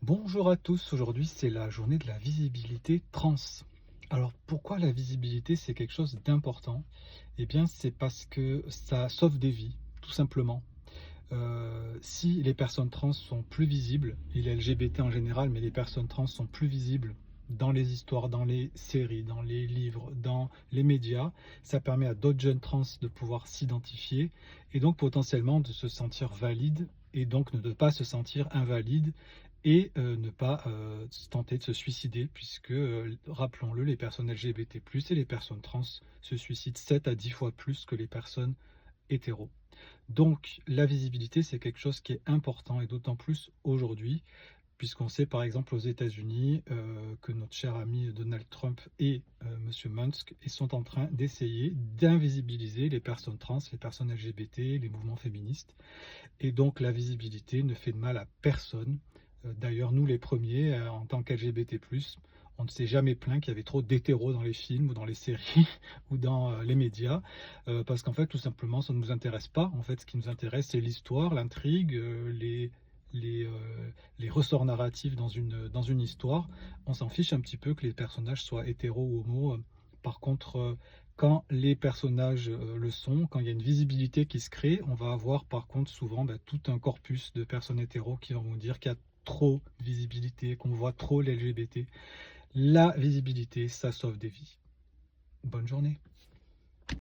Bonjour à tous, aujourd'hui c'est la journée de la visibilité trans. Alors pourquoi la visibilité c'est quelque chose d'important? Eh bien c'est parce que ça sauve des vies, tout simplement. Si les personnes trans sont plus visibles, et les LGBT en général, mais les personnes trans sont plus visibles dans les histoires, dans les séries, dans les livres, dans les médias, ça permet à d'autres jeunes trans de pouvoir s'identifier et donc potentiellement de se sentir valide et donc ne de pas se sentir invalide et ne pas tenter de se suicider puisque, rappelons-le, les personnes LGBT+, et les personnes trans se suicident 7 à 10 fois plus que les personnes hétéros. Donc la visibilité, c'est quelque chose qui est important et d'autant plus aujourd'hui, puisqu'on sait par exemple aux États-Unis que notre cher ami Donald Trump et Monsieur Musk sont en train d'essayer d'invisibiliser les personnes trans, les personnes LGBT, les mouvements féministes. Et donc la visibilité ne fait de mal à personne. D'ailleurs, nous les premiers, en tant qu'LGBT+, on ne s'est jamais plaint qu'il y avait trop d'hétéros dans les films ou dans les séries ou dans les médias, parce qu'en fait, tout simplement, ça ne nous intéresse pas. En fait, ce qui nous intéresse, c'est l'histoire, l'intrigue, les, euh, les ressorts narratifs dans une histoire. On s'en fiche un petit peu que les personnages soient hétéros ou homos. Par contre, quand les personnages le sont, quand il y a une visibilité qui se crée, on va avoir par contre souvent tout un corpus de personnes hétéros qui vont vous dire qu'il y a trop de visibilité, qu'on voit trop l'LGBT. La visibilité, ça sauve des vies. Bonne journée.